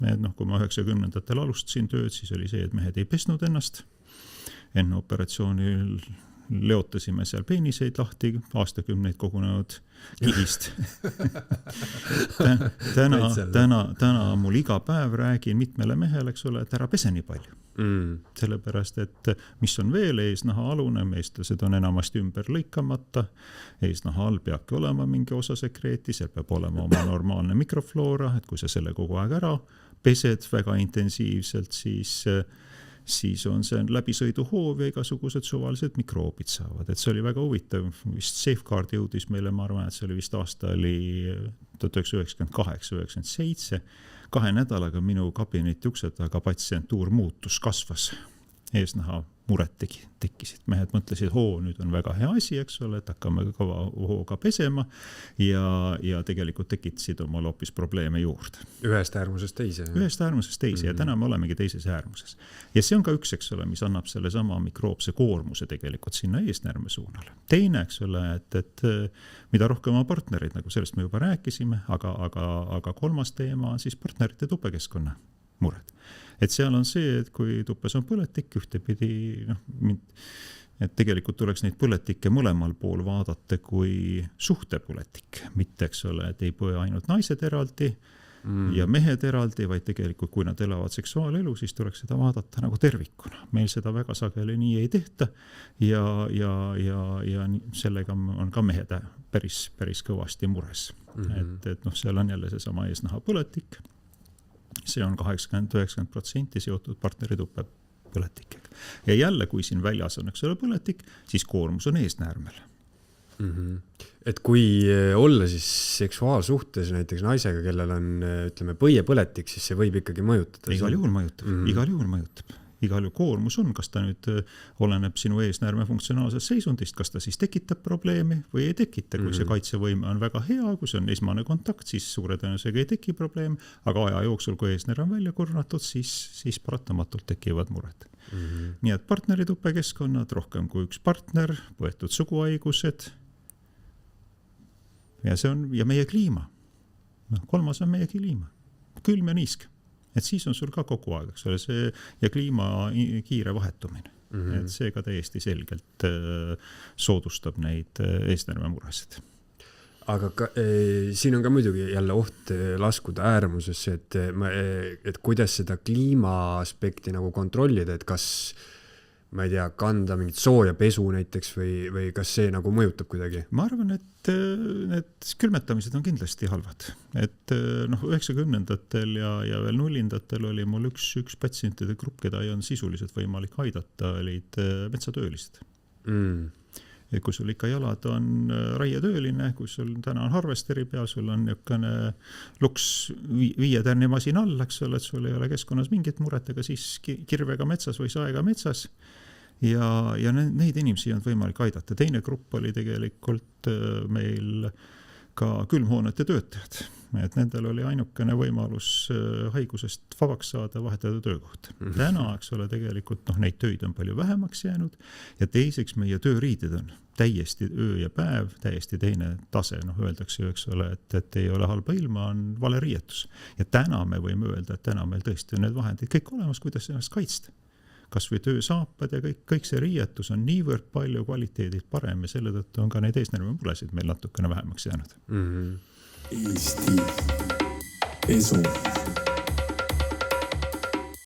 Kui ma 90-ndatel alustasin tööd, siis oli see, et mehed ei pesnud ennast. Enne operatsioonil leotasime seal peeniseid lahti, aastakümneid kogunenud kihist. täna mul iga päev räägin mitmele mehele, eks ole, et ära pese nii palju. Sellepärast, et mis on veel eesnaha alune, meestlased on enamasti ümber lõikamata, eesnaha all peabki olema mingi osa sekreeti, seal peab olema oma normaalne mikrofloora, et kui sa selle kogu aeg ära pesed väga intensiivselt, siis on see läbisõiduhoov ja igasugused suvalised mikroobid saavad. Et see oli väga huvitav, vist Safeguard jõudis meile, ma arvan, et see oli vist aasta oli 1998-1997, 2 nädalaga minu kabineti ukse taga patsientuur muutus, kasvas, eesnaha mured tekkisid. Mehed mõtlesid, nüüd on väga hea asi, eks ole, et hakkame kõva hooga pesema ja tegelikult tekitasid omal hoopis probleeme juurde. Ühest äärmusest teise. Ja täna me olemegi teises äärmuses. Ja see on ka üks, eks ole, mis annab selle sama mikroobse koormuse tegelikult sinna eesnärme suunale. Teine, eks ole, et mida rohkem oma partnerid, nagu sellest me juba rääkisime, aga kolmas teema on siis partnerite tupekeskkonna mured. Et seal on see, et kui tuppes on põletik, ühtepidi, et tegelikult tuleks neid põletikke mõlemal pool vaadata kui suhtepõletik. Mitte, eks ole, et ei põe ainult naised eraldi ja mehed eraldi, vaid tegelikult, kui nad elavad seksuaalelu, siis tuleks seda vaadata nagu tervikuna. Meil seda väga sageli nii ei tehta ja sellega on ka mehed päris kõvasti mures. Et seal on jälle see sama eesnaha põletik. See on 80-90% seotud partnerituppe põletikega. Ja jälle, kui siin väljas on, eks ole, põletik, siis koormus on eesnäärmel. Et kui olla siis seksuaalsuhtes näiteks naisega, kellel on, ütleme, põiepõletik, siis see võib ikkagi mõjutada. Igal juhul mõjutab. Igal juhul koormus on, kas ta nüüd oleneb sinu eesnäärme funktsionaalsest seisundist, kas ta siis tekitab probleemi või ei tekita. Kui see kaitsevõime on väga hea, kui see on esmane kontakt, siis suure tõenäosusega ei teki probleem, aga aja jooksul, kui eesnäär on välja kurnatud, siis paratamatult tekivad mured. Nii et partneritupekeskkonnad, rohkem kui üks partner, võetud suguhaigused ja meie kliima. Kolmas on meie kliima. Külm ja niisk. Et siis on sul ka kogu aeg, eks ole, see ja kliima kiire vahetumine. Et see ka täiesti selgelt soodustab neid eesnärme muresid. Aga siin on ka muidugi jälle oht laskuda äärmusesse, et kuidas seda kliima aspekti nagu kontrollida, et kas, ma ei tea, kanda mingit sooja pesu näiteks või kas see nagu mõjutab kuidagi? Ma arvan, et need külmetamised on kindlasti halvad. Et 90-ndatel ja veel 0-ndatel oli mul üks patsientide grupp, keda ei on sisuliselt võimalik aidata, olid metsatöölised. Ja kui sul ikka jalad on raietööline, kui sul täna on harvesteri peal, sul on niisugune luks 5 tärni masin all, eks ole, et sul ei ole keskkonnas mingit muret, aga siis kirvega metsas või saega metsas. Ja neid inimesi on võimalik aidata. Teine grupp oli tegelikult meil ka külmhoonete töötajad. Et nendel oli ainukene võimalus haigusest vabaks saada, vahetada töökoht. Täna, eks ole, tegelikult neid töid on palju vähemaks jäänud ja teiseks meie tööriided on täiesti öö ja päev, täiesti teine tase. Öeldakse, eks ole, et ei ole halba ilma, on vale riietus. Ja täna me võime öelda, et täna meil tõesti on need vahendid kõik olemas, kuidas ennast kaitsta. Kas või töösaapad ja kõik see riietus on niivõrd palju kvaliteedid parem ja selle tõttu on ka neid eesnärme muresid meil natukene vähemaks jäänud. Eesti esu.